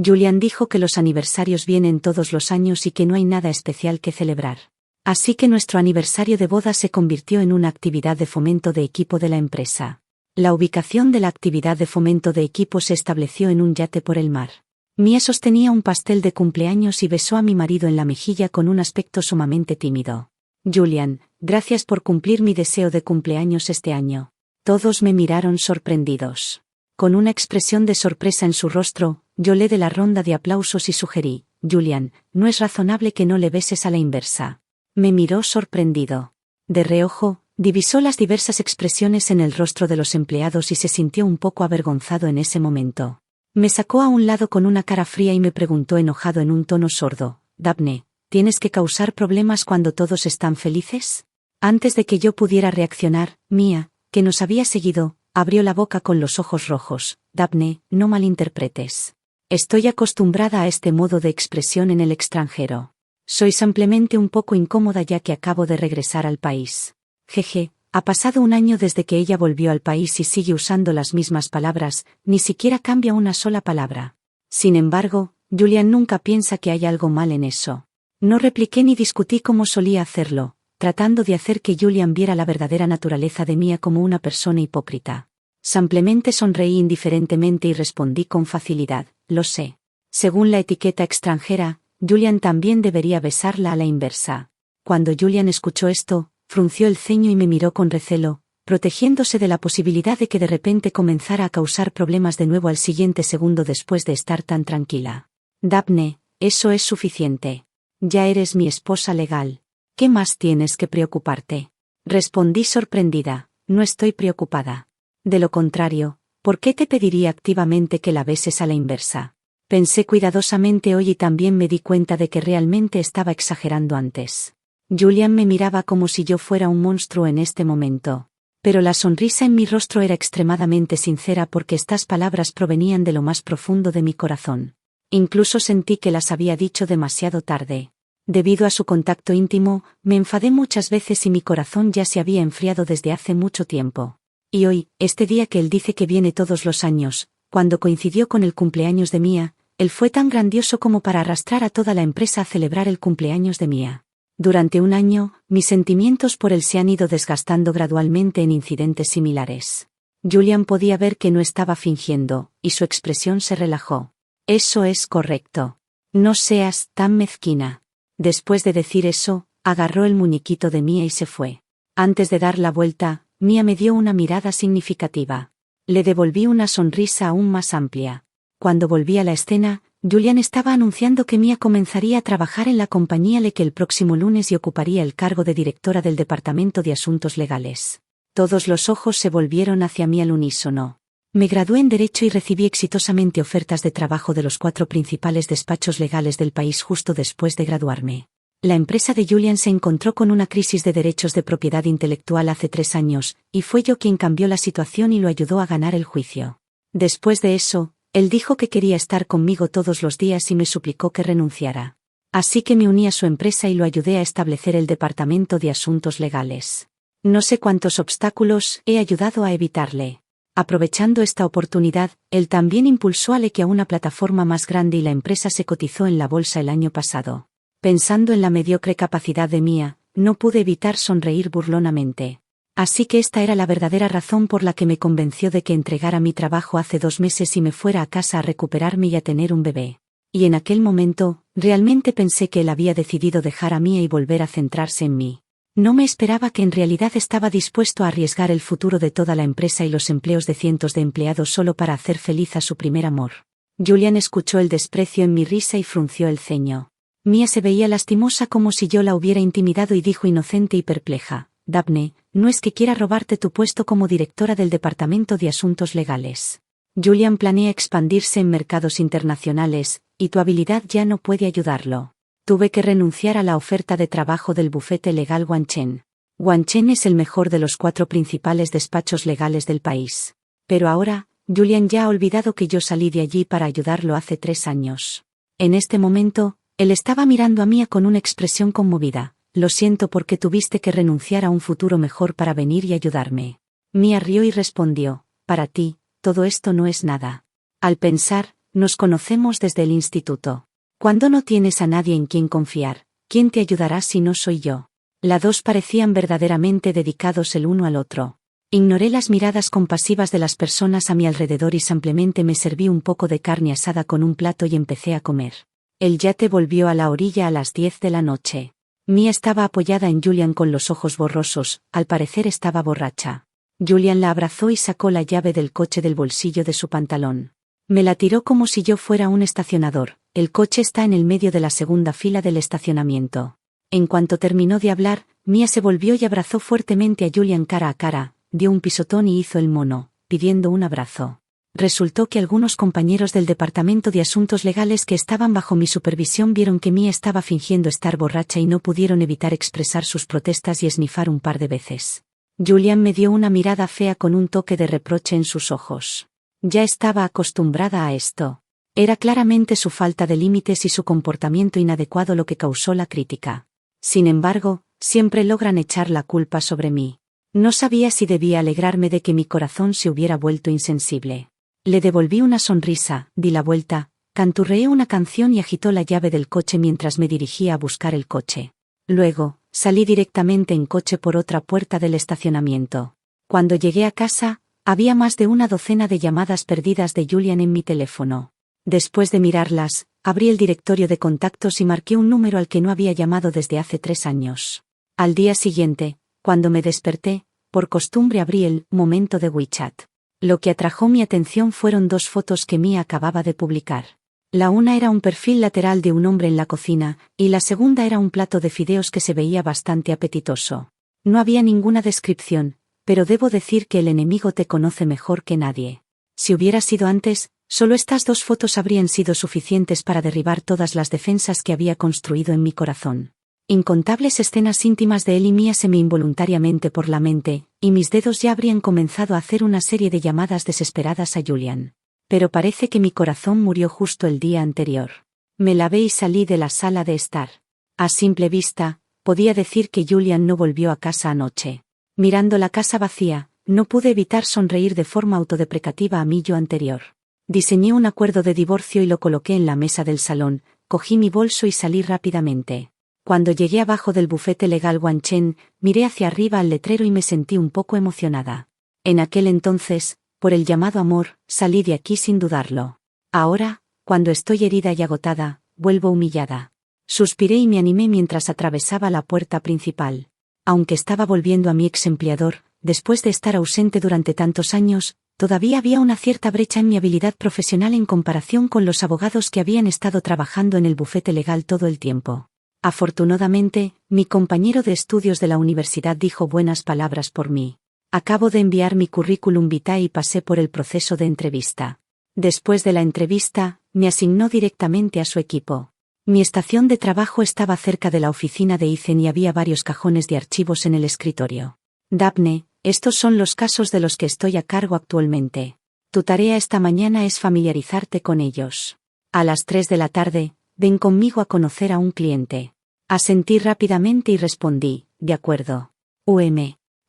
Julian dijo que los aniversarios vienen todos los años y que no hay nada especial que celebrar. Así que nuestro aniversario de boda se convirtió en una actividad de fomento de equipo de la empresa. La ubicación de la actividad de fomento de equipo se estableció en un yate por el mar. Mia sostenía un pastel de cumpleaños y besó a mi marido en la mejilla con un aspecto sumamente tímido. Julian, gracias por cumplir mi deseo de cumpleaños este año. Todos me miraron sorprendidos. Con una expresión de sorpresa en su rostro, yo le di la ronda de aplausos y sugerí, Julian, no es razonable que no le beses a la inversa. Me miró sorprendido. De reojo, divisó las diversas expresiones en el rostro de los empleados y se sintió un poco avergonzado en ese momento. Me sacó a un lado con una cara fría y me preguntó enojado en un tono sordo, Daphne, ¿tienes que causar problemas cuando todos están felices? Antes de que yo pudiera reaccionar, Mia, que nos había seguido, abrió la boca con los ojos rojos, Daphne, no malinterpretes. Estoy acostumbrada a este modo de expresión en el extranjero. Soy simplemente un poco incómoda ya que acabo de regresar al país. Jeje. Ha pasado un año desde que ella volvió al país y sigue usando las mismas palabras, ni siquiera cambia una sola palabra. Sin embargo, Julian nunca piensa que hay algo mal en eso. No repliqué ni discutí como solía hacerlo, tratando de hacer que Julian viera la verdadera naturaleza de Mia como una persona hipócrita. Simplemente sonreí indiferentemente y respondí con facilidad, lo sé. Según la etiqueta extranjera, Julian también debería besarla a la inversa. Cuando Julian escuchó esto, frunció el ceño y me miró con recelo, protegiéndose de la posibilidad de que de repente comenzara a causar problemas de nuevo al siguiente segundo después de estar tan tranquila. Daphne, eso es suficiente. Ya eres mi esposa legal. ¿Qué más tienes que preocuparte? Respondí sorprendida, no estoy preocupada. De lo contrario, ¿por qué te pediría activamente que la beses a la inversa? Pensé cuidadosamente hoy y también me di cuenta de que realmente estaba exagerando antes. Julian me miraba como si yo fuera un monstruo en este momento. Pero la sonrisa en mi rostro era extremadamente sincera porque estas palabras provenían de lo más profundo de mi corazón. Incluso sentí que las había dicho demasiado tarde. Debido a su contacto íntimo, me enfadé muchas veces y mi corazón ya se había enfriado desde hace mucho tiempo. Y hoy, este día que él dice que viene todos los años, cuando coincidió con el cumpleaños de Mia, él fue tan grandioso como para arrastrar a toda la empresa a celebrar el cumpleaños de Mia. Durante un año, mis sentimientos por él se han ido desgastando gradualmente en incidentes similares. Julian podía ver que no estaba fingiendo, y su expresión se relajó. Eso es correcto. No seas tan mezquina. Después de decir eso, agarró el muñequito de Mia y se fue. Antes de dar la vuelta, Mia me dio una mirada significativa. Le devolví una sonrisa aún más amplia. Cuando volví a la escena, Julian estaba anunciando que Mia comenzaría a trabajar en la compañía LeQ el próximo lunes y ocuparía el cargo de directora del Departamento de Asuntos Legales. Todos los ojos se volvieron hacia mí al unísono. Me gradué en Derecho y recibí exitosamente ofertas de trabajo de los 4 principales despachos legales del país justo después de graduarme. La empresa de Julian se encontró con una crisis de derechos de propiedad intelectual hace 3 años, y fue yo quien cambió la situación y lo ayudó a ganar el juicio. Después de eso, él dijo que quería estar conmigo todos los días y me suplicó que renunciara. Así que me uní a su empresa y lo ayudé a establecer el Departamento de Asuntos Legales. No sé cuántos obstáculos he ayudado a evitarle. Aprovechando esta oportunidad, él también impulsó a LeQ a una plataforma más grande y la empresa se cotizó en la bolsa el año pasado. Pensando en la mediocre capacidad de Mia, no pude evitar sonreír burlonamente. Así que esta era la verdadera razón por la que me convenció de que entregara mi trabajo hace 2 meses y me fuera a casa a recuperarme y a tener un bebé. Y en aquel momento, realmente pensé que él había decidido dejar a Mia y volver a centrarse en mí. No me esperaba que en realidad estaba dispuesto a arriesgar el futuro de toda la empresa y los empleos de cientos de empleados solo para hacer feliz a su primer amor. Julian escuchó el desprecio en mi risa y frunció el ceño. Mia se veía lastimosa como si yo la hubiera intimidado y dijo inocente y perpleja, Daphne, no es que quiera robarte tu puesto como directora del Departamento de Asuntos Legales. Julian planea expandirse en mercados internacionales, y tu habilidad ya no puede ayudarlo. Tuve que renunciar a la oferta de trabajo del bufete legal Wanchen. Wanchen es el mejor de los 4 principales despachos legales del país. Pero ahora, Julian ya ha olvidado que yo salí de allí para ayudarlo hace 3 años. En este momento, él estaba mirando a Mia con una expresión conmovida. Lo siento porque tuviste que renunciar a un futuro mejor para venir y ayudarme. Mia rió y respondió, para ti, todo esto no es nada. Al pensar, Nos conocemos desde el instituto. Cuando no tienes a nadie en quien confiar, ¿quién te ayudará si no soy yo? Los dos parecían verdaderamente dedicados el uno al otro. Ignoré las miradas compasivas de las personas a mi alrededor y simplemente me serví un poco de carne asada con un plato y empecé a comer. El yate volvió a la orilla a las 10 de la noche. Mia estaba apoyada en Julian con los ojos borrosos, al parecer estaba borracha. Julian la abrazó y sacó la llave del coche del bolsillo de su pantalón. Me la tiró como si yo fuera un estacionador. El coche está en el medio de la segunda fila del estacionamiento. En cuanto terminó de hablar, Mia se volvió y abrazó fuertemente a Julian cara a cara, dio un pisotón y hizo el mono, pidiendo un abrazo. Resultó que algunos compañeros del Departamento de Asuntos Legales que estaban bajo mi supervisión vieron que Mia estaba fingiendo estar borracha y no pudieron evitar expresar sus protestas y esnifar un par de veces. Julian me dio una mirada fea con un toque de reproche en sus ojos. Ya estaba acostumbrada a esto. Era claramente su falta de límites y su comportamiento inadecuado lo que causó la crítica. Sin embargo, siempre logran echar la culpa sobre mí. No sabía si debía alegrarme de que mi corazón se hubiera vuelto insensible. Le devolví una sonrisa, di la vuelta, canturreé una canción y agitó la llave del coche mientras me dirigía a buscar el coche. Luego, salí directamente en coche por otra puerta del estacionamiento. Cuando llegué a casa, había más de una docena de llamadas perdidas de Julian en mi teléfono. Después de mirarlas, abrí el directorio de contactos y marqué un número al que no había llamado desde hace 3 años. Al día siguiente, cuando me desperté, por costumbre abrí el momento de WeChat. Lo que atrajo mi atención fueron 2 fotos que Mia acababa de publicar. La una era un perfil lateral de un hombre en la cocina, y la segunda era un plato de fideos que se veía bastante apetitoso. No había ninguna descripción, pero debo decir que el enemigo te conoce mejor que nadie. Si hubiera sido antes, solo estas 2 fotos habrían sido suficientes para derribar todas las defensas que había construido en mi corazón. Incontables escenas íntimas de él y Mia se me involuntariamente por la mente, y mis dedos ya habrían comenzado a hacer una serie de llamadas desesperadas a Julian. Pero parece que mi corazón murió justo el día anterior. Me lavé y salí de la sala de estar. A simple vista, podía decir que Julian no volvió a casa anoche. Mirando la casa vacía, no pude evitar sonreír de forma autodeprecativa a mi yo anterior. Diseñé un acuerdo de divorcio y lo coloqué en la mesa del salón, cogí mi bolso y salí rápidamente. Cuando llegué abajo del bufete legal Wanchen, miré hacia arriba al letrero y me sentí un poco emocionada. En aquel entonces, por el llamado amor, salí de aquí sin dudarlo. Ahora, cuando estoy herida y agotada, vuelvo humillada. Suspiré y me animé mientras atravesaba la puerta principal. Aunque estaba volviendo a mi ex empleador, después de estar ausente durante tantos años, todavía había una cierta brecha en mi habilidad profesional en comparación con los abogados que habían estado trabajando en el bufete legal todo el tiempo. Afortunadamente, mi compañero de estudios de la universidad dijo buenas palabras por mí. Acabo de enviar mi currículum vitae y pasé por el proceso de entrevista. Después de la entrevista, me asignó directamente a su equipo. Mi estación de trabajo estaba cerca de la oficina de Ethan y había varios cajones de archivos en el escritorio. Daphne, estos son los casos de los que estoy a cargo actualmente. Tu tarea esta mañana es familiarizarte con ellos. A las 3 de la tarde, ven conmigo a conocer a un cliente. Asentí rápidamente y respondí, de acuerdo.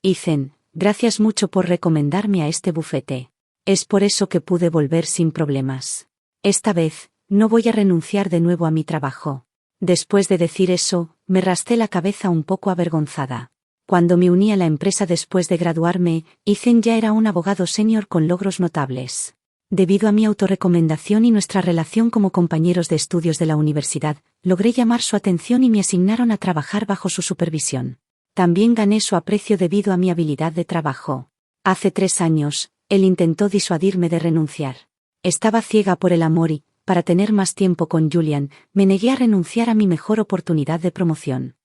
Ethan, gracias mucho por recomendarme a este bufete. Es por eso que pude volver sin problemas. Esta vez, no voy a renunciar de nuevo a mi trabajo. Después de decir eso, me raspé la cabeza un poco avergonzada. Cuando me uní a la empresa después de graduarme, Ethan ya era un abogado senior con logros notables. Debido a mi autorrecomendación y nuestra relación como compañeros de estudios de la universidad, logré llamar su atención y me asignaron a trabajar bajo su supervisión. También gané su aprecio debido a mi habilidad de trabajo. Hace 3 años, él intentó disuadirme de renunciar. Estaba ciega por el amor y, para tener más tiempo con Julian, me negué a renunciar a mi mejor oportunidad de promoción.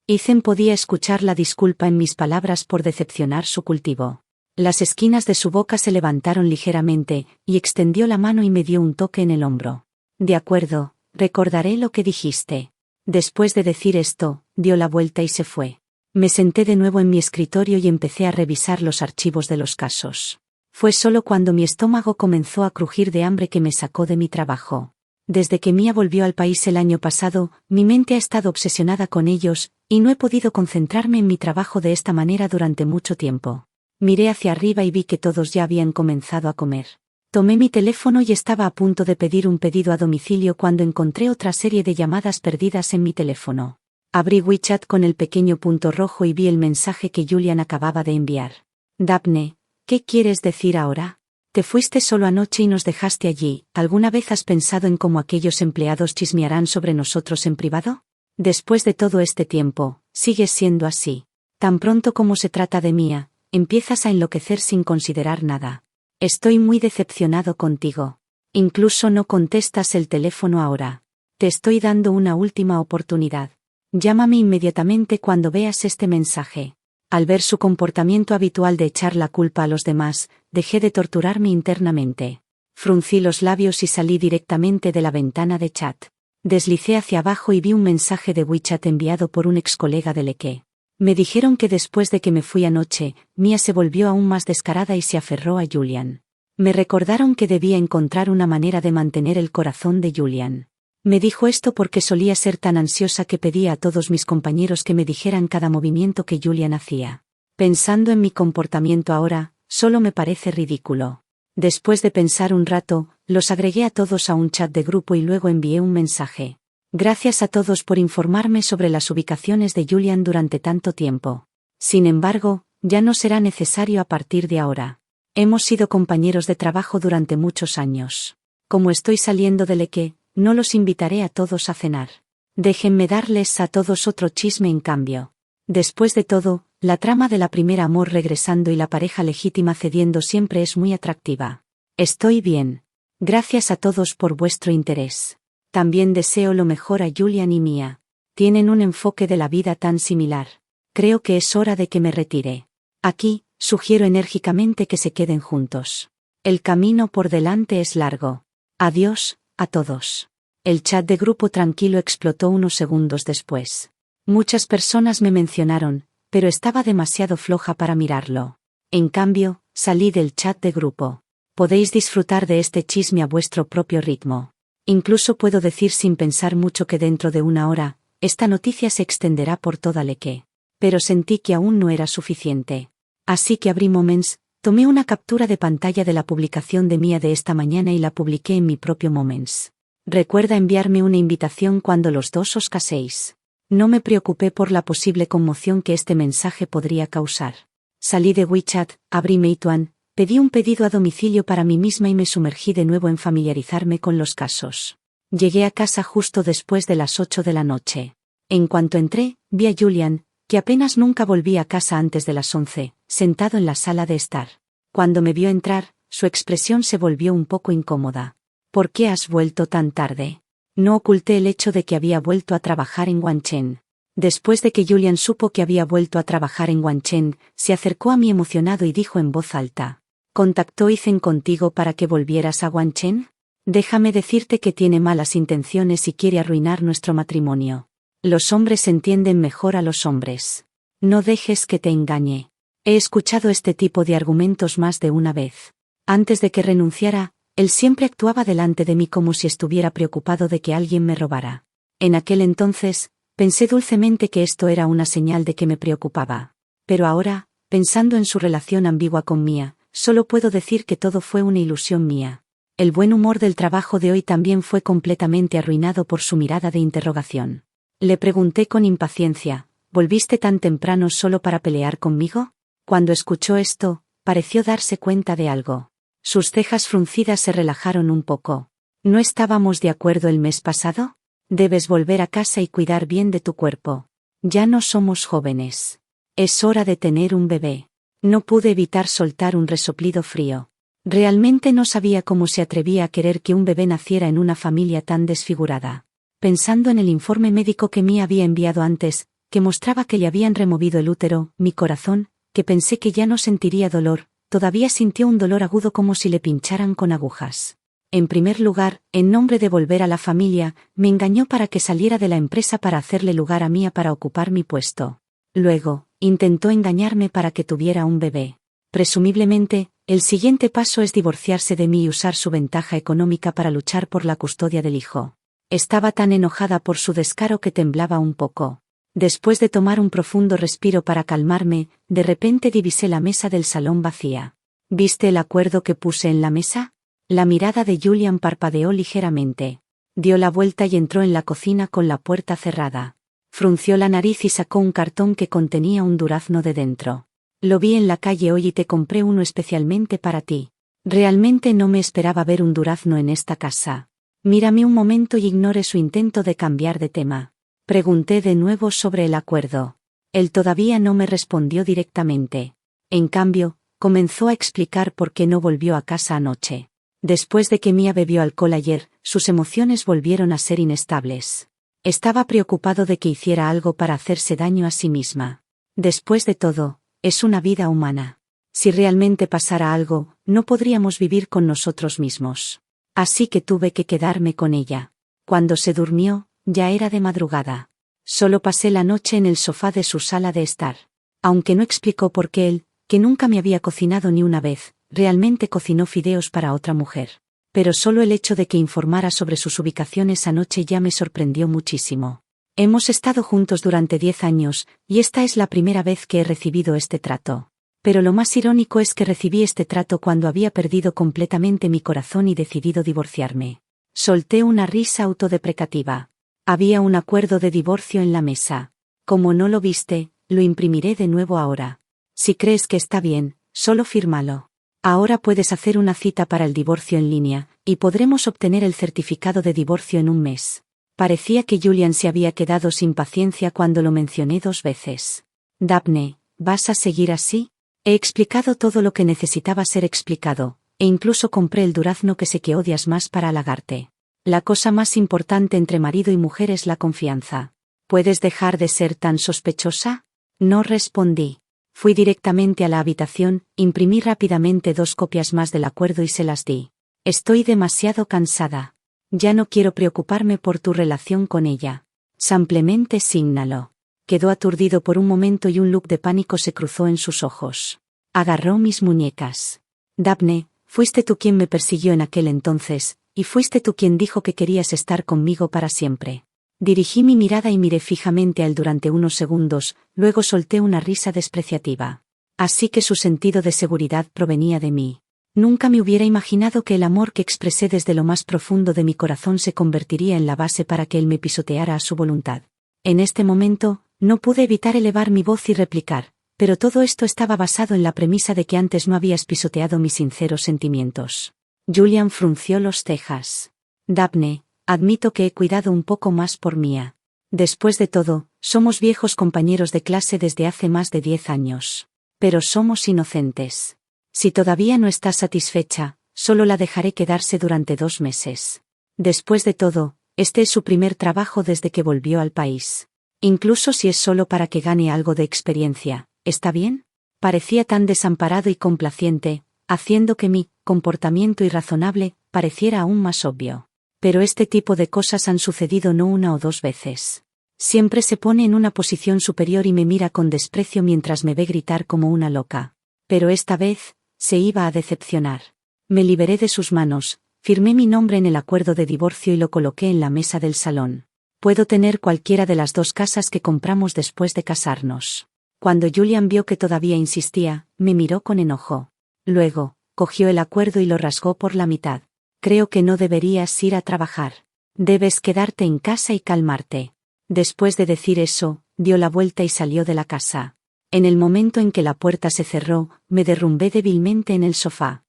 Ethan podía escuchar la disculpa en mis palabras por decepcionar su cultivo. Las esquinas de su boca se levantaron ligeramente, y extendió la mano y me dio un toque en el hombro. De acuerdo, recordaré lo que dijiste. Después de decir esto, dio la vuelta y se fue. Me senté de nuevo en mi escritorio y empecé a revisar los archivos de los casos. Fue solo cuando mi estómago comenzó a crujir de hambre que me sacó de mi trabajo. Desde que Mia volvió al país el año pasado, mi mente ha estado obsesionada con ellos, y no he podido concentrarme en mi trabajo de esta manera durante mucho tiempo. Miré hacia arriba y vi que todos ya habían comenzado a comer. Tomé mi teléfono y estaba a punto de pedir un pedido a domicilio cuando encontré otra serie de llamadas perdidas en mi teléfono. Abrí WeChat con el pequeño punto rojo y vi el mensaje que Julian acababa de enviar. Daphne, ¿qué quieres decir ahora? Te fuiste solo anoche y nos dejaste allí. ¿Alguna vez has pensado en cómo aquellos empleados chismearán sobre nosotros en privado? Después de todo este tiempo, sigues siendo así. Tan pronto como se trata de Mia, empiezas a enloquecer sin considerar nada. Estoy muy decepcionado contigo. Incluso no contestas el teléfono ahora. Te estoy dando una última oportunidad. Llámame inmediatamente cuando veas este mensaje. Al ver su comportamiento habitual de echar la culpa a los demás, dejé de torturarme internamente. Fruncí los labios y salí directamente de la ventana de chat. Deslicé hacia abajo y vi un mensaje de WeChat enviado por un ex colega de Leque. Me dijeron que después de que me fui anoche, Mia se volvió aún más descarada y se aferró a Julian. Me recordaron que debía encontrar una manera de mantener el corazón de Julian. Me dijo esto porque solía ser tan ansiosa que pedía a todos mis compañeros que me dijeran cada movimiento que Julian hacía. Pensando en mi comportamiento ahora, solo me parece ridículo. Después de pensar un rato, los agregué a todos a un chat de grupo y luego envié un mensaje. Gracias a todos por informarme sobre las ubicaciones de Julian durante tanto tiempo. Sin embargo, ya no será necesario a partir de ahora. Hemos sido compañeros de trabajo durante muchos años. Como estoy saliendo de Leque, no los invitaré a todos a cenar. Déjenme darles a todos otro chisme en cambio. Después de todo, la trama de la primera amor regresando y la pareja legítima cediendo siempre es muy atractiva. Estoy bien. Gracias a todos por vuestro interés. También deseo lo mejor a Julian y Mia. Tienen un enfoque de la vida tan similar. Creo que es hora de que me retire. Aquí, sugiero enérgicamente que se queden juntos. El camino por delante es largo. Adiós, a todos. El chat de grupo tranquilo explotó unos segundos después. Muchas personas me mencionaron, pero estaba demasiado floja para mirarlo. En cambio, salí del chat de grupo. Podéis disfrutar de este chisme a vuestro propio ritmo. Incluso puedo decir sin pensar mucho que dentro de una hora, esta noticia se extenderá por toda Leque. Pero sentí que aún no era suficiente. Así que abrí Moments, tomé una captura de pantalla de la publicación de Mia de esta mañana y la publiqué en mi propio Moments. Recuerda enviarme una invitación cuando los dos os caséis. No me preocupé por la posible conmoción que este mensaje podría causar. Salí de WeChat, abrí Meituan, pedí un pedido a domicilio para mí misma y me sumergí de nuevo en familiarizarme con los casos. Llegué a casa justo después de las 8 de la noche. En cuanto entré, vi a Julian, que apenas nunca volví a casa antes de las 11, sentado en la sala de estar. Cuando me vio entrar, su expresión se volvió un poco incómoda. ¿Por qué has vuelto tan tarde? No oculté el hecho de que había vuelto a trabajar en Wanchen. Después de que Julian supo que había vuelto a trabajar en Wanchen, se acercó a mí emocionado y dijo en voz alta: ¿Contactó Ethan contigo para que volvieras a Wanchen? Déjame decirte que tiene malas intenciones y quiere arruinar nuestro matrimonio. Los hombres entienden mejor a los hombres. No dejes que te engañe. He escuchado este tipo de argumentos más de una vez. Antes de que renunciara, él siempre actuaba delante de mí como si estuviera preocupado de que alguien me robara. En aquel entonces, pensé dulcemente que esto era una señal de que me preocupaba. Pero ahora, pensando en su relación ambigua con Mia, solo puedo decir que todo fue una ilusión mía. El buen humor del trabajo de hoy también fue completamente arruinado por su mirada de interrogación. Le pregunté con impaciencia: ¿volviste tan temprano solo para pelear conmigo? Cuando escuchó esto, pareció darse cuenta de algo. Sus cejas fruncidas se relajaron un poco. ¿No estábamos de acuerdo el mes pasado? Debes volver a casa y cuidar bien de tu cuerpo. Ya no somos jóvenes. Es hora de tener un bebé. No pude evitar soltar un resoplido frío. Realmente no sabía cómo se atrevía a querer que un bebé naciera en una familia tan desfigurada. Pensando en el informe médico que Mia había enviado antes, que mostraba que le habían removido el útero, mi corazón, que pensé que ya no sentiría dolor, todavía sintió un dolor agudo como si le pincharan con agujas. En primer lugar, en nombre de volver a la familia, me engañó para que saliera de la empresa para hacerle lugar a Mia para ocupar mi puesto. Luego, intentó engañarme para que tuviera un bebé. Presumiblemente, el siguiente paso es divorciarse de mí y usar su ventaja económica para luchar por la custodia del hijo. Estaba tan enojada por su descaro que temblaba un poco. Después de tomar un profundo respiro para calmarme, de repente divisé la mesa del salón vacía. ¿Viste el acuerdo que puse en la mesa? La mirada de Julian parpadeó ligeramente. Dio la vuelta y entró en la cocina con la puerta cerrada. Frunció la nariz y sacó un cartón que contenía un durazno de dentro. Lo vi en la calle hoy y te compré uno especialmente para ti. Realmente no me esperaba ver un durazno en esta casa. Mírame un momento y ignore su intento de cambiar de tema. Pregunté de nuevo sobre el acuerdo. Él todavía no me respondió directamente. En cambio, comenzó a explicar por qué no volvió a casa anoche. Después de que Mia bebió alcohol ayer, sus emociones volvieron a ser inestables. Estaba preocupado de que hiciera algo para hacerse daño a sí misma. Después de todo, es una vida humana. Si realmente pasara algo, no podríamos vivir con nosotros mismos. Así que tuve que quedarme con ella. Cuando se durmió, ya era de madrugada. Solo pasé la noche en el sofá de su sala de estar. Aunque no explicó por qué él, que nunca me había cocinado ni una vez, realmente cocinó fideos para otra mujer. Pero solo el hecho de que informara sobre sus ubicaciones anoche ya me sorprendió muchísimo. Hemos estado juntos durante 10 años, y esta es la primera vez que he recibido este trato. Pero lo más irónico es que recibí este trato cuando había perdido completamente mi corazón y decidido divorciarme. Solté una risa autodeprecativa. Había un acuerdo de divorcio en la mesa. Como no lo viste, lo imprimiré de nuevo ahora. Si crees que está bien, solo fírmalo. Ahora puedes hacer una cita para el divorcio en línea, y podremos obtener el certificado de divorcio en un mes. Parecía que Julian se había quedado sin paciencia cuando lo mencioné 2 veces. Daphne, ¿vas a seguir así? He explicado todo lo que necesitaba ser explicado, e incluso compré el durazno que sé que odias más para halagarte. La cosa más importante entre marido y mujer es la confianza. ¿Puedes dejar de ser tan sospechosa? No respondí. Fui directamente a la habitación, imprimí rápidamente 2 copias más del acuerdo y se las di. Estoy demasiado cansada. Ya no quiero preocuparme por tu relación con ella. Simplemente sígnalo. Quedó aturdido por un momento y un look de pánico se cruzó en sus ojos. Agarró mis muñecas. Daphne, fuiste tú quien me persiguió en aquel entonces, y fuiste tú quien dijo que querías estar conmigo para siempre. Dirigí mi mirada y miré fijamente a él durante unos segundos, luego solté una risa despreciativa. Así que su sentido de seguridad provenía de mí. Nunca me hubiera imaginado que el amor que expresé desde lo más profundo de mi corazón se convertiría en la base para que él me pisoteara a su voluntad. En este momento, no pude evitar elevar mi voz y replicar, pero todo esto estaba basado en la premisa de que antes no habías pisoteado mis sinceros sentimientos. Julian frunció los cejas. Daphne, admito que he cuidado un poco más por Mia. Después de todo, somos viejos compañeros de clase desde hace más de 10 años. Pero somos inocentes. Si todavía no estás satisfecha, solo la dejaré quedarse durante 2 meses. Después de todo, este es su primer trabajo desde que volvió al país. Incluso si es solo para que gane algo de experiencia, ¿está bien? Parecía tan desamparado y complaciente, haciendo que mi comportamiento irrazonable pareciera aún más obvio. Pero este tipo de cosas han sucedido no 1 o 2 veces. Siempre se pone en una posición superior y me mira con desprecio mientras me ve gritar como una loca. Pero esta vez, se iba a decepcionar. Me liberé de sus manos, firmé mi nombre en el acuerdo de divorcio y lo coloqué en la mesa del salón. Puedo tener cualquiera de las 2 casas que compramos después de casarnos. Cuando Julian vio que todavía insistía, me miró con enojo. Luego, cogió el acuerdo y lo rasgó por la mitad. Creo que no deberías ir a trabajar. Debes quedarte en casa y calmarte. Después de decir eso, dio la vuelta y salió de la casa. En el momento en que la puerta se cerró, me derrumbé débilmente en el sofá.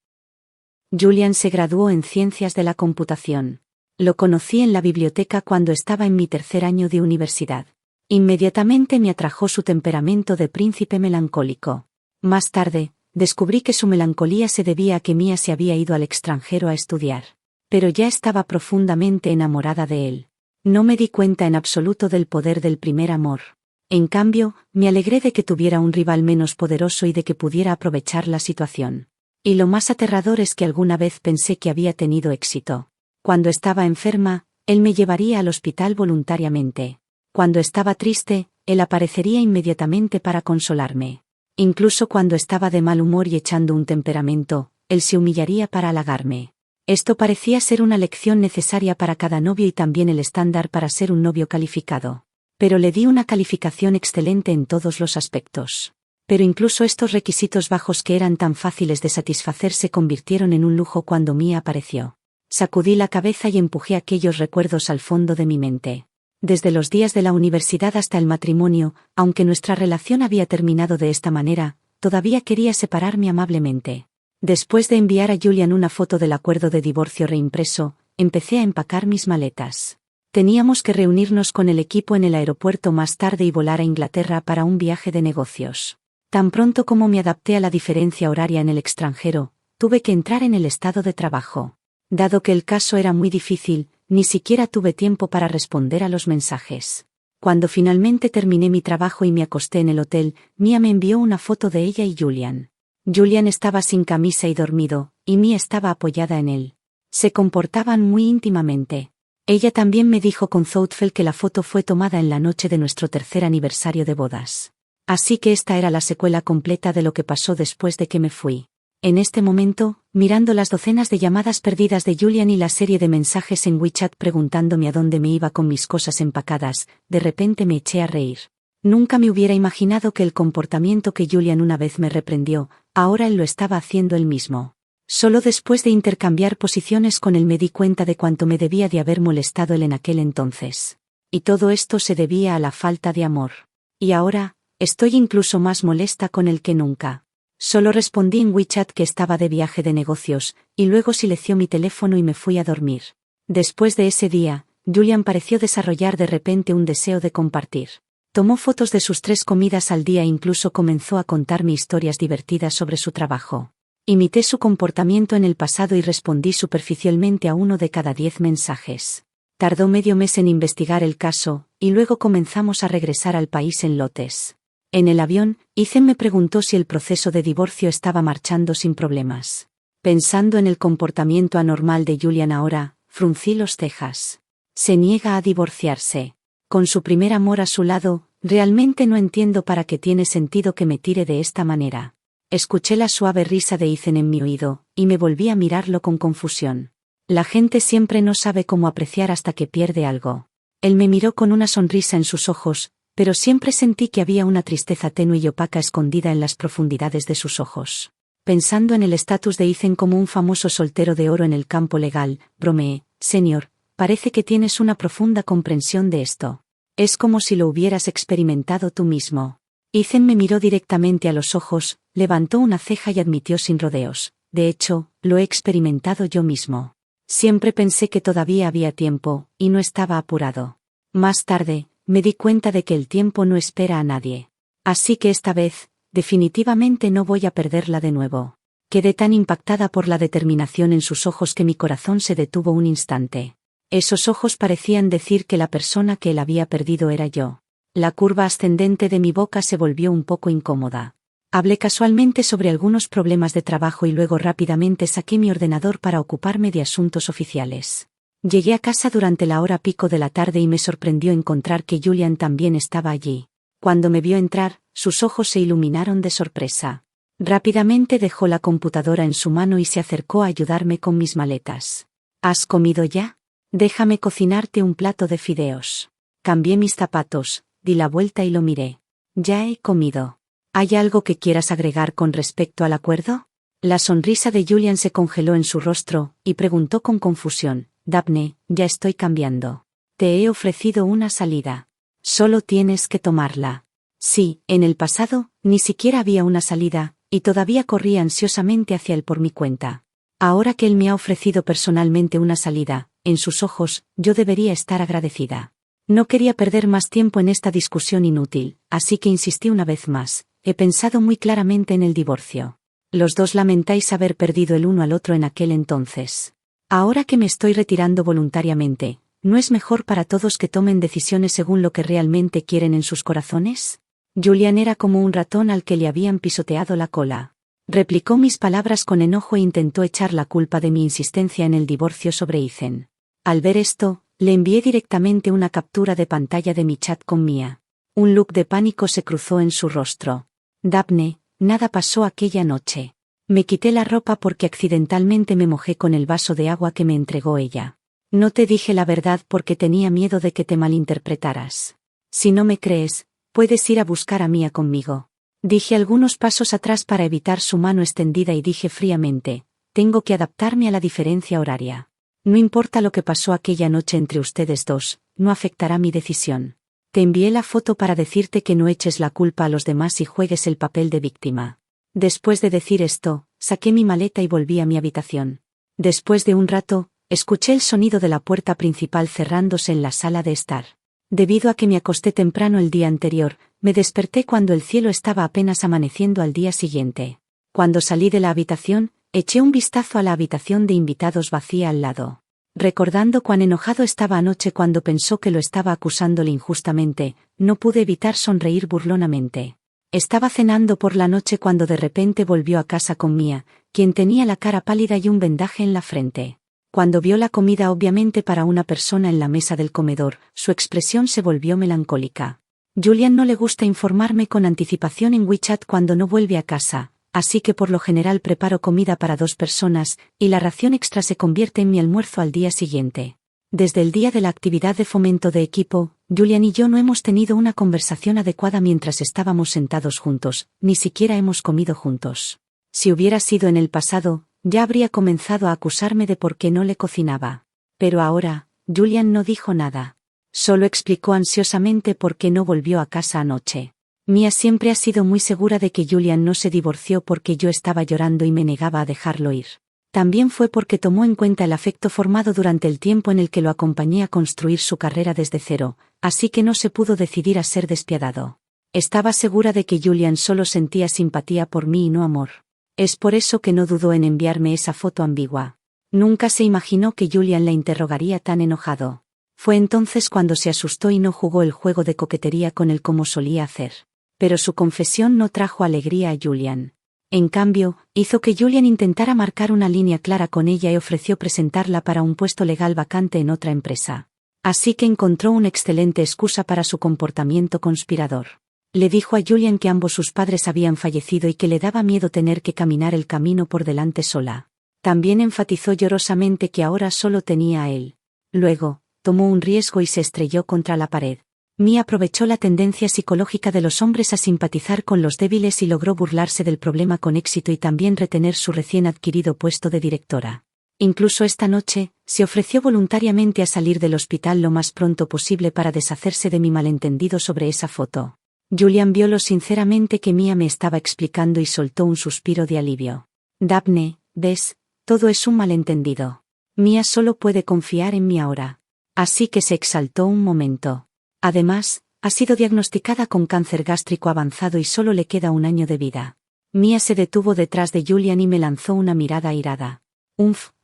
Julian se graduó en Ciencias de la Computación. Lo conocí en la biblioteca cuando estaba en mi 3er año de universidad. Inmediatamente me atrajo su temperamento de príncipe melancólico. Más tarde, descubrí que su melancolía se debía a que Mia se había ido al extranjero a estudiar. Pero ya estaba profundamente enamorada de él. No me di cuenta en absoluto del poder del primer amor. En cambio, me alegré de que tuviera un rival menos poderoso y de que pudiera aprovechar la situación. Y lo más aterrador es que alguna vez pensé que había tenido éxito. Cuando estaba enferma, él me llevaría al hospital voluntariamente. Cuando estaba triste, él aparecería inmediatamente para consolarme. Incluso cuando estaba de mal humor y echando un temperamento, él se humillaría para halagarme. Esto parecía ser una lección necesaria para cada novio y también el estándar para ser un novio calificado. Pero le di una calificación excelente en todos los aspectos. Pero incluso estos requisitos bajos que eran tan fáciles de satisfacer se convirtieron en un lujo cuando Mia apareció. Sacudí la cabeza y empujé aquellos recuerdos al fondo de mi mente. Desde los días de la universidad hasta el matrimonio, aunque nuestra relación había terminado de esta manera, todavía quería separarme amablemente. Después de enviar a Julian una foto del acuerdo de divorcio reimpreso, empecé a empacar mis maletas. Teníamos que reunirnos con el equipo en el aeropuerto más tarde y volar a Inglaterra para un viaje de negocios. Tan pronto como me adapté a la diferencia horaria en el extranjero, tuve que entrar en el estado de trabajo. Dado que el caso era muy difícil, ni siquiera tuve tiempo para responder a los mensajes. Cuando finalmente terminé mi trabajo y me acosté en el hotel, Mia me envió una foto de ella y Julian. Julian estaba sin camisa y dormido, y Mia estaba apoyada en él. Se comportaban muy íntimamente. Ella también me dijo con thoughtful que la foto fue tomada en la noche de nuestro tercer aniversario de bodas. Así que esta era la secuela completa de lo que pasó después de que me fui. En este momento, mirando las docenas de llamadas perdidas de Julian y la serie de mensajes en WeChat preguntándome a dónde me iba con mis cosas empacadas, de repente me eché a reír. Nunca me hubiera imaginado que el comportamiento que Julian una vez me reprendió, ahora él lo estaba haciendo él mismo. Solo después de intercambiar posiciones con él me di cuenta de cuánto me debía de haber molestado él en aquel entonces. Y todo esto se debía a la falta de amor. Y ahora, estoy incluso más molesta con él que nunca. Solo respondí en WeChat que estaba de viaje de negocios, y luego silenció mi teléfono y me fui a dormir. Después de ese día, Julian pareció desarrollar de repente un deseo de compartir. Tomó fotos de sus 3 comidas al día e incluso comenzó a contarme historias divertidas sobre su trabajo. Imité su comportamiento en el pasado y respondí superficialmente a 1 de cada 10 mensajes. Tardó medio mes en investigar el caso, y luego comenzamos a regresar al país en lotes. En el avión, Ethan me preguntó si el proceso de divorcio estaba marchando sin problemas. Pensando en el comportamiento anormal de Julian ahora, fruncí los cejas. Se niega a divorciarse. Con su primer amor a su lado, realmente no entiendo para qué tiene sentido que me tire de esta manera. Escuché la suave risa de Ethan en mi oído, y me volví a mirarlo con confusión. La gente siempre no sabe cómo apreciar hasta que pierde algo. Él me miró con una sonrisa en sus ojos, pero siempre sentí que había una tristeza tenue y opaca escondida en las profundidades de sus ojos. Pensando en el estatus de Ethan como un famoso soltero de oro en el campo legal, bromeé: «Señor, parece que tienes una profunda comprensión de esto. Es como si lo hubieras experimentado tú mismo». Ethan me miró directamente a los ojos, levantó una ceja y admitió sin rodeos: «De hecho, lo he experimentado yo mismo. Siempre pensé que todavía había tiempo, y no estaba apurado. Más tarde, me di cuenta de que el tiempo no espera a nadie. Así que esta vez, definitivamente no voy a perderla de nuevo». Quedé tan impactada por la determinación en sus ojos que mi corazón se detuvo un instante. Esos ojos parecían decir que la persona que él había perdido era yo. La curva ascendente de mi boca se volvió un poco incómoda. Hablé casualmente sobre algunos problemas de trabajo y luego rápidamente saqué mi ordenador para ocuparme de asuntos oficiales. Llegué a casa durante la hora pico de la tarde y me sorprendió encontrar que Julian también estaba allí. Cuando me vio entrar, sus ojos se iluminaron de sorpresa. Rápidamente dejó la computadora en su mano y se acercó a ayudarme con mis maletas. ¿Has comido ya? Déjame cocinarte un plato de fideos. Cambié mis zapatos, di la vuelta y lo miré. Ya he comido. ¿Hay algo que quieras agregar con respecto al acuerdo? La sonrisa de Julian se congeló en su rostro, y preguntó con confusión: «Daphne, ya estoy cambiando. Te he ofrecido una salida. Solo tienes que tomarla». Sí, en el pasado, ni siquiera había una salida, y todavía corría ansiosamente hacia él por mi cuenta. Ahora que él me ha ofrecido personalmente una salida, en sus ojos, yo debería estar agradecida. No quería perder más tiempo en esta discusión inútil, así que insistí una vez más: «He pensado muy claramente en el divorcio. Los dos lamentáis haber perdido el uno al otro en aquel entonces. Ahora que me estoy retirando voluntariamente, ¿no es mejor para todos que tomen decisiones según lo que realmente quieren en sus corazones?» Julian era como un ratón al que le habían pisoteado la cola. Replicó mis palabras con enojo e intentó echar la culpa de mi insistencia en el divorcio sobre Ethan. Al ver esto, le envié directamente una captura de pantalla de mi chat con Mia. Un look de pánico se cruzó en su rostro. «Daphne, nada pasó aquella noche. Me quité la ropa porque accidentalmente me mojé con el vaso de agua que me entregó ella. No te dije la verdad porque tenía miedo de que te malinterpretaras. Si no me crees, puedes ir a buscar a Mia conmigo. Dije algunos pasos atrás para evitar su mano extendida y dije fríamente, tengo que adaptarme a la diferencia horaria. No importa lo que pasó aquella noche entre ustedes dos, no afectará mi decisión. Te envié la foto para decirte que no eches la culpa a los demás y juegues el papel de víctima. Después de decir esto, saqué mi maleta y volví a mi habitación. Después de un rato, escuché el sonido de la puerta principal cerrándose en la sala de estar. Debido a que me acosté temprano el día anterior, me desperté cuando el cielo estaba apenas amaneciendo al día siguiente. Cuando salí de la habitación, eché un vistazo a la habitación de invitados vacía al lado. Recordando cuán enojado estaba anoche cuando pensó que lo estaba acusándole injustamente, no pude evitar sonreír burlonamente. Estaba cenando por la noche cuando de repente volvió a casa con Mia, quien tenía la cara pálida y un vendaje en la frente. Cuando vio la comida obviamente para una persona en la mesa del comedor, su expresión se volvió melancólica. Julian no le gusta informarme con anticipación en WeChat cuando no vuelve a casa, así que por lo general preparo comida para 2 personas, y la ración extra se convierte en mi almuerzo al día siguiente. Desde el día de la actividad de fomento de equipo, Julian y yo no hemos tenido una conversación adecuada mientras estábamos sentados juntos, ni siquiera hemos comido juntos. Si hubiera sido en el pasado, ya habría comenzado a acusarme de por qué no le cocinaba. Pero ahora, Julian no dijo nada. Solo explicó ansiosamente por qué no volvió a casa anoche. Mia siempre ha sido muy segura de que Julian no se divorció porque yo estaba llorando y me negaba a dejarlo ir. También fue porque tomó en cuenta el afecto formado durante el tiempo en el que lo acompañé a construir su carrera desde cero, así que no se pudo decidir a ser despiadado. Estaba segura de que Julian solo sentía simpatía por mí y no amor. Es por eso que no dudó en enviarme esa foto ambigua. Nunca se imaginó que Julian la interrogaría tan enojado. Fue entonces cuando se asustó y no jugó el juego de coquetería con él como solía hacer. Pero su confesión no trajo alegría a Julian. En cambio, hizo que Julian intentara marcar una línea clara con ella y ofreció presentarla para un puesto legal vacante en otra empresa. Así que encontró una excelente excusa para su comportamiento conspirador. Le dijo a Julian que ambos sus padres habían fallecido y que le daba miedo tener que caminar el camino por delante sola. También enfatizó llorosamente que ahora solo tenía a él. Luego, tomó un riesgo y se estrelló contra la pared. Mia aprovechó la tendencia psicológica de los hombres a simpatizar con los débiles y logró burlarse del problema con éxito y también retener su recién adquirido puesto de directora. Incluso esta noche, se ofreció voluntariamente a salir del hospital lo más pronto posible para deshacerse de mi malentendido sobre esa foto. Julian vio lo sinceramente que Mia me estaba explicando y soltó un suspiro de alivio. Daphne, ves, todo es un malentendido. Mia solo puede confiar en mí ahora. Así que se exaltó un momento. Además, ha sido diagnosticada con cáncer gástrico avanzado y solo le queda 1 año de vida. Mia se detuvo detrás de Julian y me lanzó una mirada airada.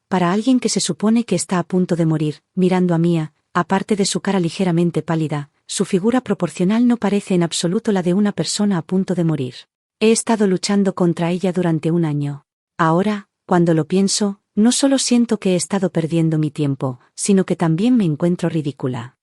Para alguien que se supone que está a punto de morir, mirando a Mia, aparte de su cara ligeramente pálida, su figura proporcional no parece en absoluto la de una persona a punto de morir. He estado luchando contra ella durante 1 año. Ahora, cuando lo pienso, no solo siento que he estado perdiendo mi tiempo, sino que también me encuentro ridícula.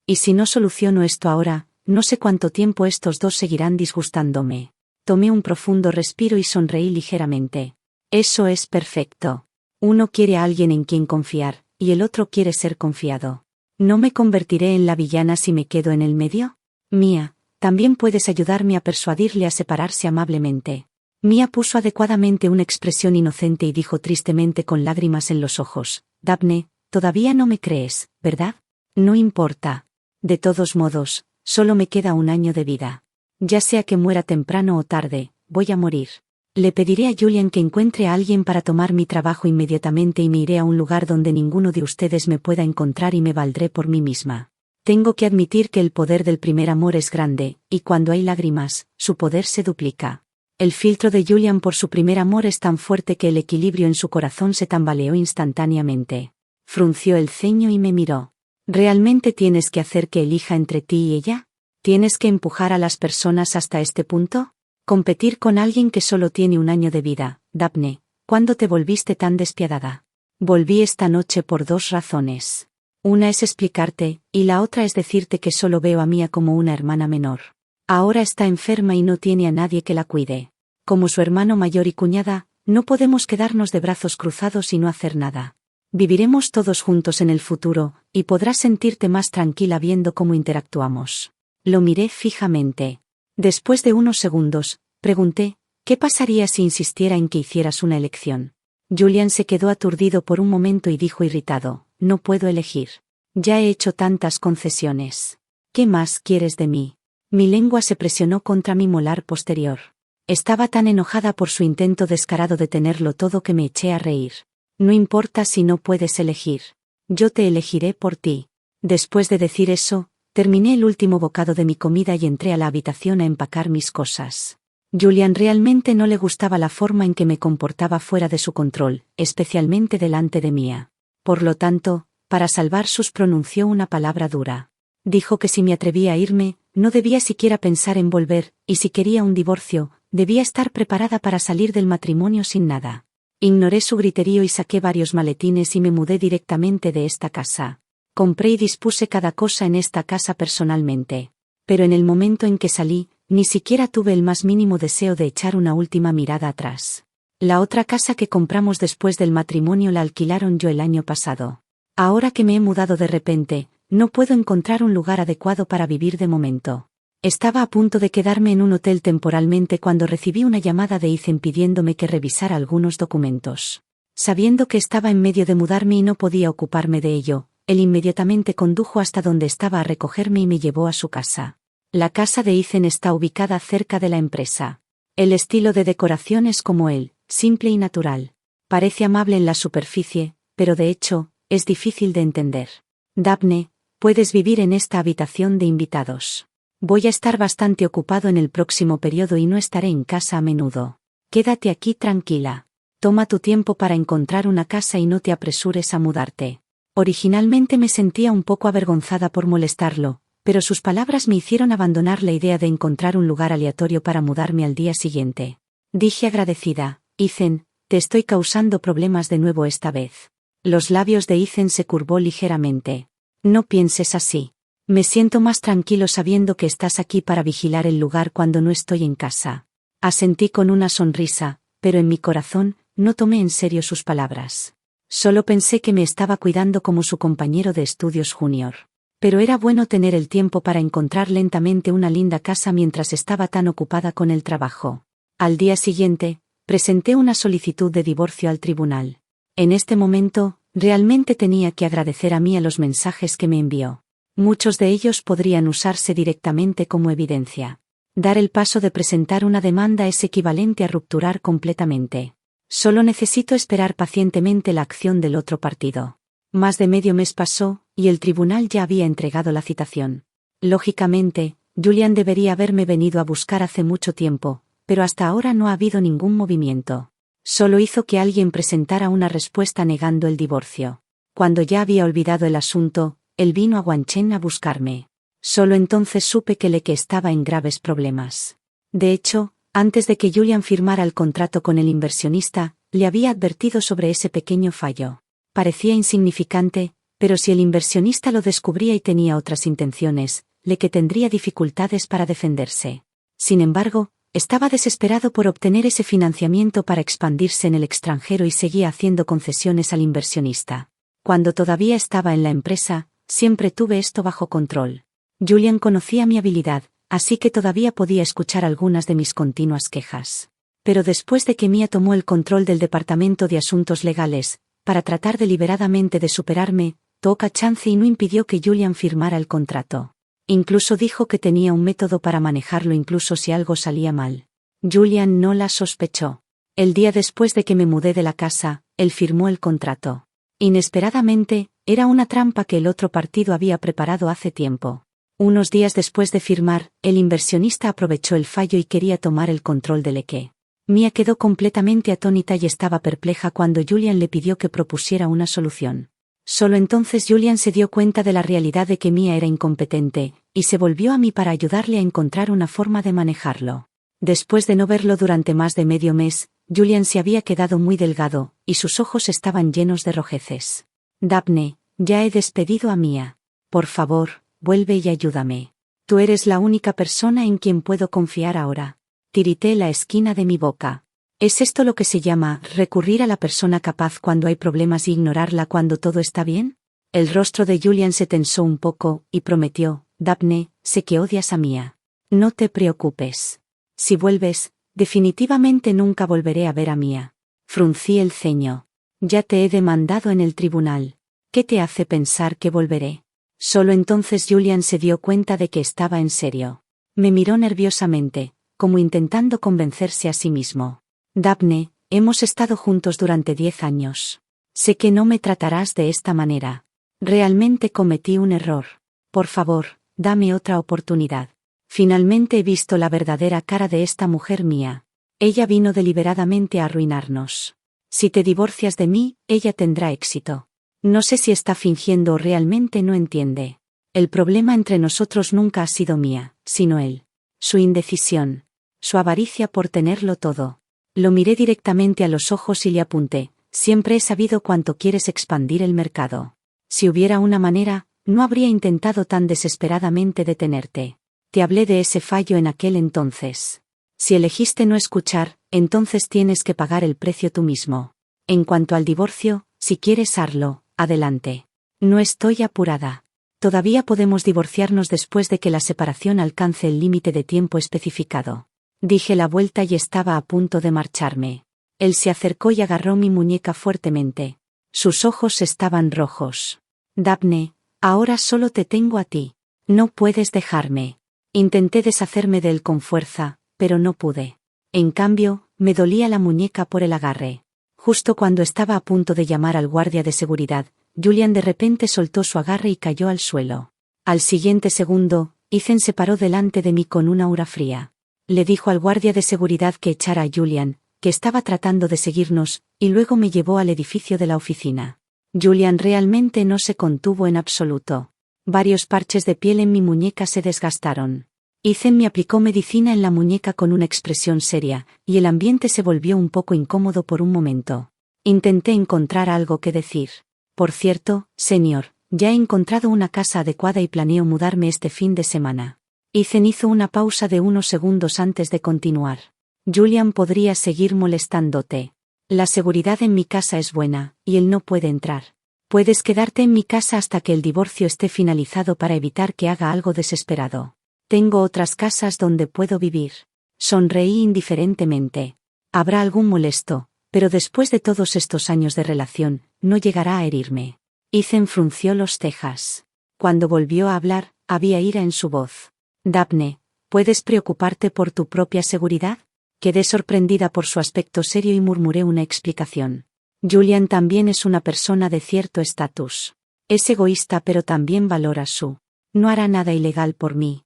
Y si no soluciono esto ahora, no sé cuánto tiempo estos dos seguirán disgustándome. Tomé un profundo respiro y sonreí ligeramente. Eso es perfecto. Uno quiere a alguien en quien confiar, y el otro quiere ser confiado. ¿No me convertiré en la villana si me quedo en el medio? Mia, también puedes ayudarme a persuadirle a separarse amablemente. Mia puso adecuadamente una expresión inocente y dijo tristemente con lágrimas en los ojos, Daphne, todavía no me crees, ¿verdad? No importa. De todos modos, solo me queda 1 año de vida. Ya sea que muera temprano o tarde, voy a morir. Le pediré a Julian que encuentre a alguien para tomar mi trabajo inmediatamente y me iré a un lugar donde ninguno de ustedes me pueda encontrar y me valdré por mí misma. Tengo que admitir que el poder del primer amor es grande, y cuando hay lágrimas, su poder se duplica. El filtro de Julian por su primer amor es tan fuerte que el equilibrio en su corazón se tambaleó instantáneamente. Frunció el ceño y me miró. ¿Realmente tienes que hacer que elija entre ti y ella? ¿Tienes que empujar a las personas hasta este punto? Competir con alguien que solo tiene 1 año de vida, Daphne, ¿cuándo te volviste tan despiadada? Volví esta noche por 2 razones. Una es explicarte, y la otra es decirte que solo veo a Mia como una hermana menor. Ahora está enferma y no tiene a nadie que la cuide. Como su hermano mayor y cuñada, no podemos quedarnos de brazos cruzados y no hacer nada. Viviremos todos juntos en el futuro, y podrás sentirte más tranquila viendo cómo interactuamos. Lo miré fijamente. Después de unos segundos, pregunté, ¿qué pasaría si insistiera en que hicieras una elección? Julian se quedó aturdido por un momento y dijo irritado, no puedo elegir. Ya he hecho tantas concesiones. ¿Qué más quieres de mí? Mi lengua se presionó contra mi molar posterior. Estaba tan enojada por su intento descarado de tenerlo todo que me eché a reír. No importa si no puedes elegir. Yo te elegiré por ti. Después de decir eso, terminé el último bocado de mi comida y entré a la habitación a empacar mis cosas. Julian realmente no le gustaba la forma en que me comportaba fuera de su control, especialmente delante de Mia. Por lo tanto, para salvar sus pronunció una palabra dura. Dijo que si me atrevía a irme, no debía siquiera pensar en volver, y si quería un divorcio, debía estar preparada para salir del matrimonio sin nada. Ignoré su griterío y saqué varios maletines y me mudé directamente de esta casa. Compré y dispuse cada cosa en esta casa personalmente. Pero en el momento en que salí, ni siquiera tuve el más mínimo deseo de echar una última mirada atrás. La otra casa que compramos después del matrimonio la alquilaron yo el año pasado. Ahora que me he mudado de repente, no puedo encontrar un lugar adecuado para vivir de momento. Estaba a punto de quedarme en un hotel temporalmente cuando recibí una llamada de Ethan pidiéndome que revisara algunos documentos. Sabiendo que estaba en medio de mudarme y no podía ocuparme de ello, él inmediatamente condujo hasta donde estaba a recogerme y me llevó a su casa. La casa de Ethan está ubicada cerca de la empresa. El estilo de decoración es como él, simple y natural. Parece amable en la superficie, pero de hecho, es difícil de entender. Daphne, puedes vivir en esta habitación de invitados. Voy a estar bastante ocupado en el próximo periodo y no estaré en casa a menudo. Quédate aquí tranquila. Toma tu tiempo para encontrar una casa y no te apresures a mudarte. Originalmente me sentía un poco avergonzada por molestarlo, pero sus palabras me hicieron abandonar la idea de encontrar un lugar aleatorio para mudarme al día siguiente. Dije agradecida, Ethan, te estoy causando problemas de nuevo esta vez. Los labios de Ethan se curvó ligeramente. No pienses así. Me siento más tranquilo sabiendo que estás aquí para vigilar el lugar cuando no estoy en casa. Asentí con una sonrisa, pero en mi corazón, no tomé en serio sus palabras. Solo pensé que me estaba cuidando como su compañero de estudios junior. Pero era bueno tener el tiempo para encontrar lentamente una linda casa mientras estaba tan ocupada con el trabajo. Al día siguiente, presenté una solicitud de divorcio al tribunal. En este momento, realmente tenía que agradecer a Mia los mensajes que me envió. Muchos de ellos podrían usarse directamente como evidencia. Dar el paso de presentar una demanda es equivalente a rupturar completamente. Solo necesito esperar pacientemente la acción del otro partido. Más de medio mes pasó, y el tribunal ya había entregado la citación. Lógicamente, Julian debería haberme venido a buscar hace mucho tiempo, pero hasta ahora no ha habido ningún movimiento. Solo hizo que alguien presentara una respuesta negando el divorcio. Cuando ya había olvidado el asunto, él vino a Wancheng a buscarme. Solo entonces supe que Leke estaba en graves problemas. De hecho, antes de que Julian firmara el contrato con el inversionista, le había advertido sobre ese pequeño fallo. Parecía insignificante, pero si el inversionista lo descubría y tenía otras intenciones, Leke tendría dificultades para defenderse. Sin embargo, estaba desesperado por obtener ese financiamiento para expandirse en el extranjero y seguía haciendo concesiones al inversionista. Cuando todavía estaba en la empresa, siempre tuve esto bajo control. Julian conocía mi habilidad, así que todavía podía escuchar algunas de mis continuas quejas. Pero después de que Mia tomó el control del departamento de asuntos legales, para tratar deliberadamente de superarme, toca chance y no impidió que Julian firmara el contrato. Incluso dijo que tenía un método para manejarlo incluso si algo salía mal. Julian no la sospechó. El día después de que me mudé de la casa, él firmó el contrato. Inesperadamente, era una trampa que el otro partido había preparado hace tiempo. Unos días después de firmar, el inversionista aprovechó el fallo y quería tomar el control de Leke. Mia quedó completamente atónita y estaba perpleja cuando Julian le pidió que propusiera una solución. Solo entonces Julian se dio cuenta de la realidad de que Mia era incompetente, y se volvió a mí para ayudarle a encontrar una forma de manejarlo. Después de no verlo durante más de medio mes, Julian se había quedado muy delgado, y sus ojos estaban llenos de rojeces. Daphne, ya he despedido a Mia. Por favor, vuelve y ayúdame. Tú eres la única persona en quien puedo confiar ahora. Tirité la esquina de mi boca. ¿Es esto lo que se llama recurrir a la persona capaz cuando hay problemas y ignorarla cuando todo está bien? El rostro de Julian se tensó un poco, y prometió, Daphne, sé que odias a Mia. No te preocupes. Si vuelves, definitivamente nunca volveré a ver a Mia. Fruncí el ceño. Ya te he demandado en el tribunal. ¿Qué te hace pensar que volveré? Solo entonces Julian se dio cuenta de que estaba en serio. Me miró nerviosamente, como intentando convencerse a sí mismo. Daphne, hemos estado juntos durante 10 años. Sé que no me tratarás de esta manera. Realmente cometí un error. Por favor, dame otra oportunidad. Finalmente he visto la verdadera cara de esta mujer mía. Ella vino deliberadamente a arruinarnos. Si te divorcias de mí, ella tendrá éxito. No sé si está fingiendo o realmente no entiende. El problema entre nosotros nunca ha sido mía, sino él. Su indecisión. Su avaricia por tenerlo todo. Lo miré directamente a los ojos y le apunté. Siempre he sabido cuánto quieres expandir el mercado. Si hubiera una manera, no habría intentado tan desesperadamente detenerte. Te hablé de ese fallo en aquel entonces. Si elegiste no escuchar, entonces tienes que pagar el precio tú mismo. En cuanto al divorcio, si quieres hazlo, adelante. No estoy apurada. Todavía podemos divorciarnos después de que la separación alcance el límite de tiempo especificado. Dije la vuelta y estaba a punto de marcharme. Él se acercó y agarró mi muñeca fuertemente. Sus ojos estaban rojos. Daphne, ahora solo te tengo a ti. No puedes dejarme. Intenté deshacerme de él con fuerza, pero no pude. En cambio, me dolía la muñeca por el agarre. Justo cuando estaba a punto de llamar al guardia de seguridad, Julian de repente soltó su agarre y cayó al suelo. Al siguiente segundo, Ethan se paró delante de mí con una aura fría. Le dijo al guardia de seguridad que echara a Julian, que estaba tratando de seguirnos, y luego me llevó al edificio de la oficina. Julian realmente no se contuvo en absoluto. Varios parches de piel en mi muñeca se desgastaron. Ethan me aplicó medicina en la muñeca con una expresión seria, y el ambiente se volvió un poco incómodo por un momento. Intenté encontrar algo que decir. Por cierto, señor, ya he encontrado una casa adecuada y planeo mudarme este fin de semana. Ethan hizo una pausa de unos segundos antes de continuar. Julian podría seguir molestándote. La seguridad en mi casa es buena, y él no puede entrar. Puedes quedarte en mi casa hasta que el divorcio esté finalizado para evitar que haga algo desesperado. Tengo otras casas donde puedo vivir. Sonreí indiferentemente. Habrá algún molesto, pero después de todos estos años de relación, no llegará a herirme. Ethan frunció los cejas. Cuando volvió a hablar, había ira en su voz. Daphne, ¿puedes preocuparte por tu propia seguridad? Quedé sorprendida por su aspecto serio y murmuré una explicación. Julian también es una persona de cierto estatus. Es egoísta pero también valora su. No hará nada ilegal por mí.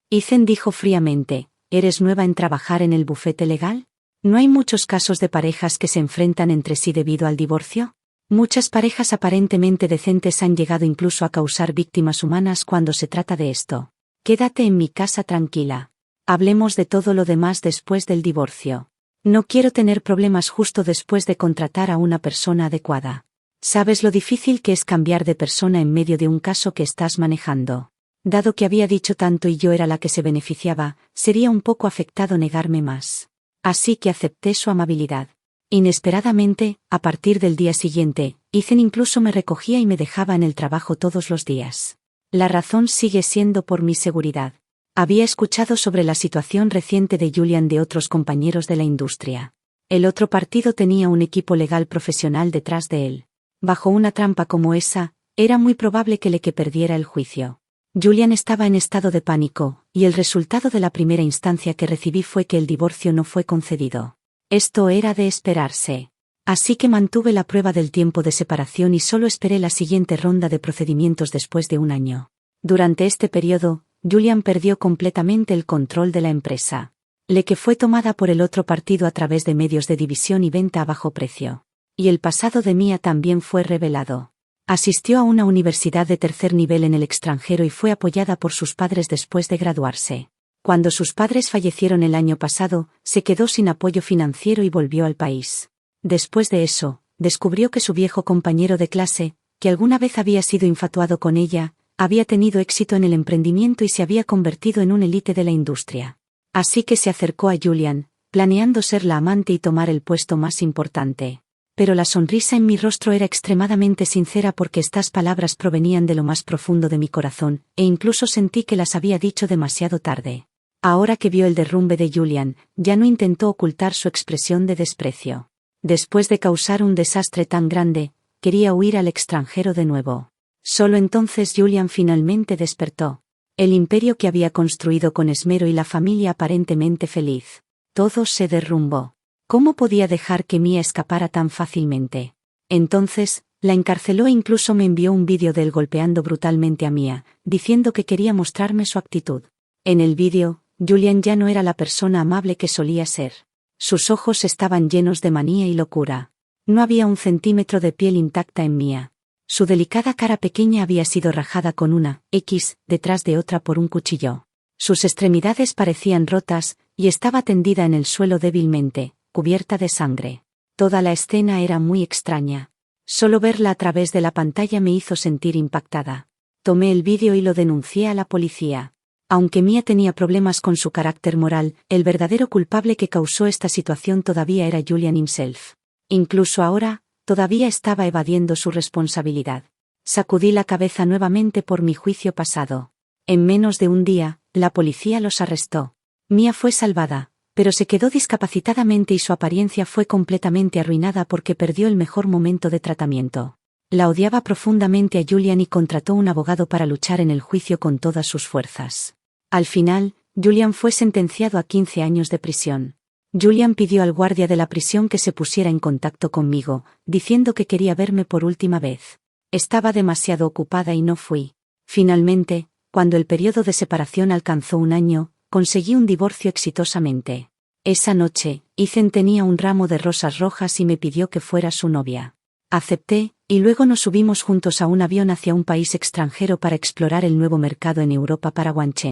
Ethan dijo fríamente, ¿eres nueva en trabajar en el bufete legal? ¿No hay muchos casos de parejas que se enfrentan entre sí debido al divorcio? Muchas parejas aparentemente decentes han llegado incluso a causar víctimas humanas cuando se trata de esto. Quédate en mi casa tranquila. Hablemos de todo lo demás después del divorcio. No quiero tener problemas justo después de contratar a una persona adecuada. Sabes lo difícil que es cambiar de persona en medio de un caso que estás manejando. Dado que había dicho tanto y yo era la que se beneficiaba, sería un poco afectado negarme más. Así que acepté su amabilidad. Inesperadamente, a partir del día siguiente, Ethan incluso me recogía y me dejaba en el trabajo todos los días. La razón sigue siendo por mi seguridad. Había escuchado sobre la situación reciente de Julian de otros compañeros de la industria. El otro partido tenía un equipo legal profesional detrás de él. Bajo una trampa como esa, era muy probable que perdiera el juicio. Julian estaba en estado de pánico, y el resultado de la primera instancia que recibí fue que el divorcio no fue concedido. Esto era de esperarse. Así que mantuve la prueba del tiempo de separación y solo esperé la siguiente ronda de procedimientos después de un año. Durante este periodo, Julian perdió completamente el control de la empresa. Le que fue tomada por el otro partido a través de medios de división y venta a bajo precio. Y el pasado de Mia también fue revelado. Asistió a una universidad de tercer nivel en el extranjero y fue apoyada por sus padres después de graduarse. Cuando sus padres fallecieron el año pasado, se quedó sin apoyo financiero y volvió al país. Después de eso, descubrió que su viejo compañero de clase, que alguna vez había sido infatuado con ella, había tenido éxito en el emprendimiento y se había convertido en un élite de la industria. Así que se acercó a Julian, planeando ser la amante y tomar el puesto más importante. Pero la sonrisa en mi rostro era extremadamente sincera porque estas palabras provenían de lo más profundo de mi corazón, e incluso sentí que las había dicho demasiado tarde. Ahora que vio el derrumbe de Julian, ya no intentó ocultar su expresión de desprecio. Después de causar un desastre tan grande, quería huir al extranjero de nuevo. Solo entonces Julian finalmente despertó. El imperio que había construido con esmero y la familia aparentemente feliz. Todo se derrumbó. ¿Cómo podía dejar que Mia escapara tan fácilmente? Entonces, la encarceló e incluso me envió un vídeo de él golpeando brutalmente a Mia, diciendo que quería mostrarme su actitud. En el vídeo, Julian ya no era la persona amable que solía ser. Sus ojos estaban llenos de manía y locura. No había un centímetro de piel intacta en Mia. Su delicada cara pequeña había sido rajada con una X detrás de otra por un cuchillo. Sus extremidades parecían rotas, y estaba tendida en el suelo débilmente, cubierta de sangre. Toda la escena era muy extraña. Solo verla a través de la pantalla me hizo sentir impactada. Tomé el vídeo y lo denuncié a la policía. Aunque Mia tenía problemas con su carácter moral, el verdadero culpable que causó esta situación todavía era Julian himself. Incluso ahora, todavía estaba evadiendo su responsabilidad. Sacudí la cabeza nuevamente por mi juicio pasado. En menos de un día, la policía los arrestó. Mia fue salvada, pero se quedó discapacitadamente y su apariencia fue completamente arruinada porque perdió el mejor momento de tratamiento. La odiaba profundamente a Julian y contrató un abogado para luchar en el juicio con todas sus fuerzas. Al final, Julian fue sentenciado a 15 años de prisión. Julian pidió al guardia de la prisión que se pusiera en contacto conmigo, diciendo que quería verme por última vez. Estaba demasiado ocupada y no fui. Finalmente, cuando el periodo de separación alcanzó un año, conseguí un divorcio exitosamente. Esa noche, Ethan tenía un ramo de rosas rojas y me pidió que fuera su novia. Acepté, y luego nos subimos juntos a un avión hacia un país extranjero para explorar el nuevo mercado en Europa para Wanchen.